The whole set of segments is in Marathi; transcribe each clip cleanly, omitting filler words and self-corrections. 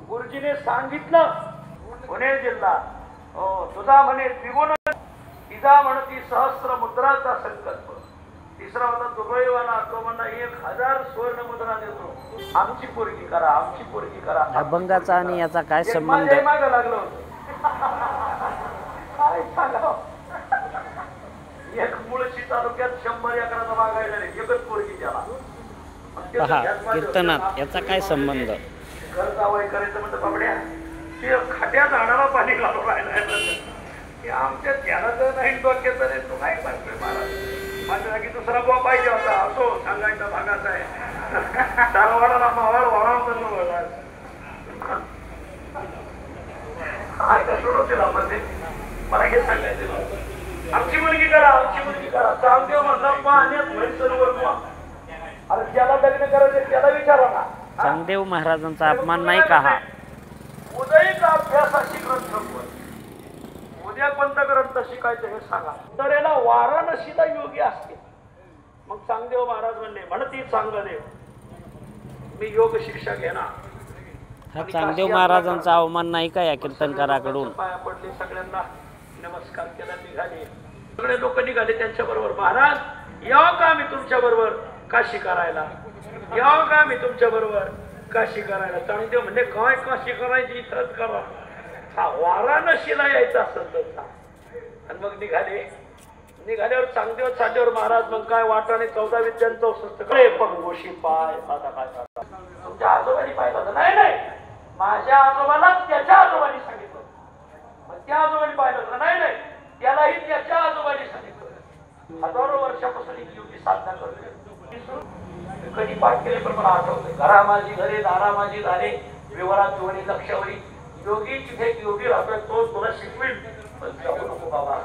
गुरुजीने सांगितलं पुणे जिल्हा हो तुझा म्हणे त्रिगुण तिचा म्हणती सहस्र मुद्राचा संकल्प. तिसरा होता दुर्दैवाना तो म्हणला 1000 स्वर्ण मुद्रा देतो आमची पोरगी करा आमची पोरगी करा. अभंगाचा आणि याचा काय संबंध? मागं लागलो काय सांगाव. एक मुळशी तालुक्यात 100 एकराचा मागायला नाही एकच पोरगी त्याला. पहा कीर्तनात याचा काय संबंध? घर जावई करायचं म्हणतं बाबड्या ते खाट्या झाडाला पाणी लावून राहिलं ते आमच्या ध्यानाचं नाही डोक्याचं नाही. तू काय सांगतोय महाराज माझ्या की दुसरा बुवा पाहिजे होता असो सांगायचा भागाचा आहे. दारवाडाला मावळ वळावून मला हे सांगायचं आमची मुलगी करा आमची मुलगी करा. चांगदेव म्हणला पाण्यात म्हैसरवर अरे ज्याला लग्न करायचं त्याला विचारा ना. चांगदेव महाराजांचा अपमान नाही का हा? उदयिक अभ्यासाची ग्रंथ उद्या कोणता ग्रंथ शिकायचं हे सांगा. तर याला वाराणसीला योगी असते. मग चांगदेव महाराज म्हणले म्हणती चांगदेव मी योग शिक्षा घेणार. हा चांगदेव महाराजांचा अवमान नाही का या कीर्तनकाराकडून? पाया पडले सगळ्यांना नमस्कार केला निघाले सगळे लोक निघाले त्यांच्या बरोबर. महाराज याव का मी तुमच्या बरोबर काशी करायला याव का मी तुमच्या बरोबर काशी करायला. चांगदेव म्हणजे काय काशी करायची इथंच करा हा वाराणसीला यायचं असेल तर. आणि मग निघाल्यावर चांगदेव चालल्यावर महाराज मग काय वाटाने 14 विद्यांचं 64 कडे पण गोशी पाय आता काय तुमच्या आजोबांनी पाहिलं नाही नाही माझ्या आजोबाला त्याच्या आजोबांनी सांगितलं. मग त्या आजोबांनी पाहिलं नाही नाही त्यालाही त्याच्या आजोबांनी सांगितलं. हजारो वर्षापासून एक योगी साधना करतोय. कधी पाठ केले पण मला आठवतंय घरा माझी घरे दारा माझी दारे विवरात जोडी लक्षावरी योगी तिथे योगी राहतोय तो तुला शिकवेल पण जाऊ नको बाबा.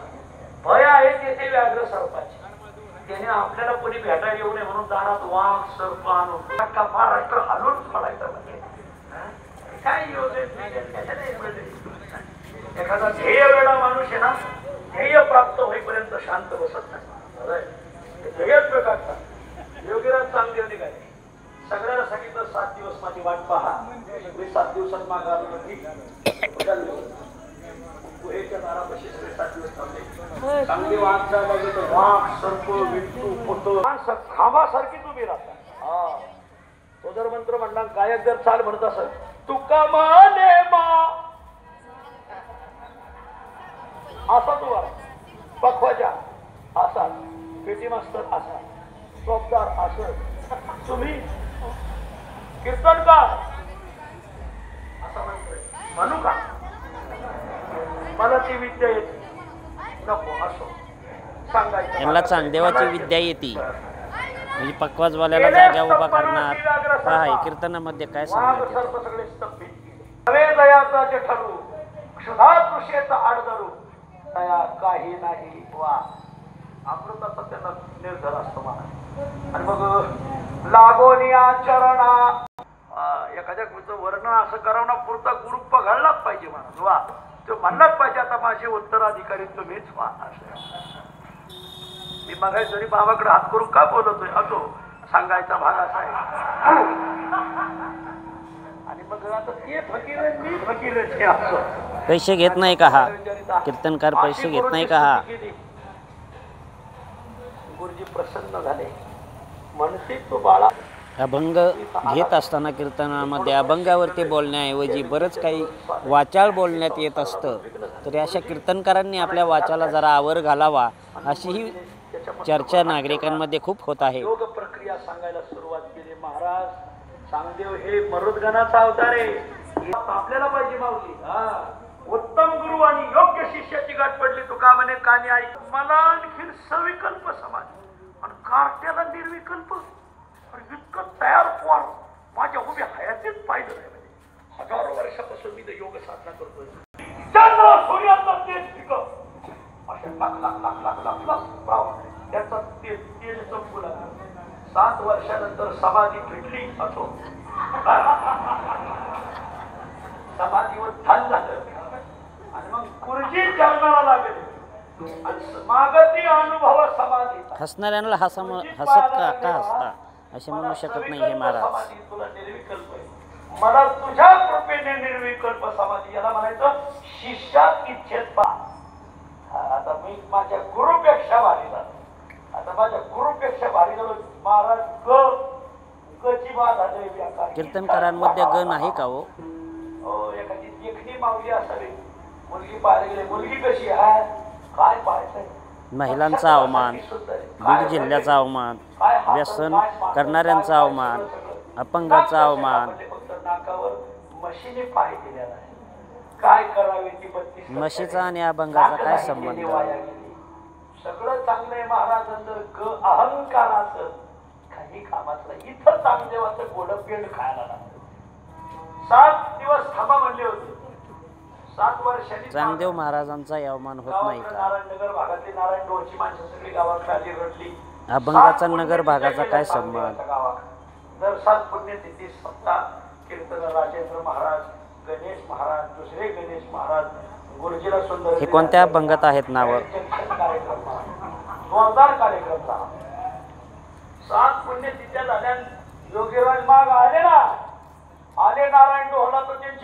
भय आहे तेथे व्याघ्र सर्पाची. त्याने आपल्याला कोणी भेटायला येऊ नये म्हणून दारात वाघ सर्प आणून महाराष्ट्र हलवून सोडायचं म्हणजे काय योग एखादा ध्येय वेळा माणूस आहे ना ध्येय प्राप्त होईपर्यंत शांत बसत नाही. ध्येयच प्रकारचा योगीराज चांगदेव निघाले. सगळ्याला सांगितलं 7 दिवस माझी वाट पहा. मी 7 दिवसात मागायला गुहेच्या दारापाशी 7 दिवस थांबले. चांगली वाट जायला गेलो वाघ सर्प विंटू फोटो खांबासारखी तुम्ही राहता. तो जर मंत्र म्हणला गायक जर चाल म्हणत असेल तुका माने मा असा तू पखवाजा असा पेटी मास्तर असा चौकदार असं तुम्ही कीर्तनकार असं म्हणू का? मला ती विद्या येते नको असो सांगायचं. यांना चांगदेवाची विद्या येते म्हणजे पक्वाजवाल्याला जाग्या उभा करणार. पहा कीर्तनामध्ये काय सांगितलं. सगळे स्तंभित नवे दयाचा जे ठरू क्षुधा तृषेचा आडधरू दया काही नाही वा अमृताचा त्यांना निर्धार असतो मला. आणि मग लागोनिया चरणा एखाद्या वर्ण असं करावं पुरता गुरुप्पा घाललाच पाहिजे म्हणून वा तो म्हणलाच पाहिजे आता माझे उत्तराधिकारी तुम्हीच वा. मी बघायचं जरी बाबाकडे हात करून का बोलतोय असो सांगायचा भाग असा आहे. आणि मग आता ते फकीर मी फकीर असो. पैसे घेत नाही का हा कीर्तनकार? पैसे घेत नाही का हा? गुरुजी प्रसन्न झाले म्हणते तो बाळा. अभंग घेत असताना कीर्तनामध्ये अभंगावरती बोलण्याऐवजी बरंच काही वाचाळ बोलण्यात येत असतं. तर अशा कीर्तनकारांनी आपल्या वाचाला जरा आवर घालावा अशीही चर्चा नागरिकांमध्ये खूप होत आहे. योग प्रक्रिया सांगायला सुरुवात केली. महाराज चांगदेव हे मरुदगणाचा अवतार आहे. आपल्याला पाहिजे माऊली. उत्तम गुरु आणि योग्य शिष्याची गाठ पडली. तुका म्हणे कानी ऐक मला आणखी सविकल्प समाज आणि कार्ट्याला निर्विकल्प इतकं तयार पोर माझ्या उभ्या हयातीत पाहिलं नाही. म्हणजे हजारो वर्षापासून मी योग साधना करतोय. चंद्र सूर्याचा तेज पिकं अशा लाख लाख लाख लाख लाख लाख त्याचा तेज चमकू लागला. 7 वर्षानंतर समाधी फिटली असो समाधीवर ध्यान झालं आणि मग गुरुजी चरणाला लागले आणि मागती अनुभव हसणाऱ्यांना हसत का हसता असे म्हणू शकत नाही हे महाराज. समाधी तुला निर्विकल्प आहे. मला तुझ्या कृपेने निर्विकल्प समाधी, याला म्हणायचं शिष्यात इच्छेत पा. आता मी माझ्या गुरुपेक्षा भारी झालो. आता माझ्या गुरुपेक्षा भारी झालो. महाराज गची बात झाली. कीर्तनकारांमध्ये गण आहे का हो? एखादी देखणी माऊली असावी. मुलगी पाहायला गेली, मुलगी कशी आहे, काय पाहायचंय, महिलांचा अवमान, बीड जिल्ह्याचा अवमान, व्यसन करणाऱ्यांचा अवमान, अपंगाचा अवमान. नाकावर म्हशीने पाय दिलेला आहे. काय करावे ती 32 म्हशीचा आणि अभंगाचा काय संबंध? सगळं चांगलं आहे महाराजांचं. अहंकाराचं काही कामाचं नाही. इथं चांगदेवाचं गोडं पेंड खायला लागतं. 7 दिवस थांबा म्हणले होते. 7 वर्षांनी चांगदेव महाराजांचा अवमान होत नाही का? नारायणनगर भागातली नारायण डोळची माणसं सगळी गावाखाली रडली. अभंगाचा नगर भागाचा काय संबंध? दर 7 पुण्यतिथी सप्ताह कीर्तन राजेंद्र महाराज, गणेश महाराज, दुसरे गणेश महाराज, गुरुजीला सुंदर हे कोणत्या अभंगात आहेत नावं? जोरदार कार्यक्रम झाला. 7 पुण्यतिथ्या झाल्या. योगीराज माग आले ना, आले नारायण डोहला तर त्यांची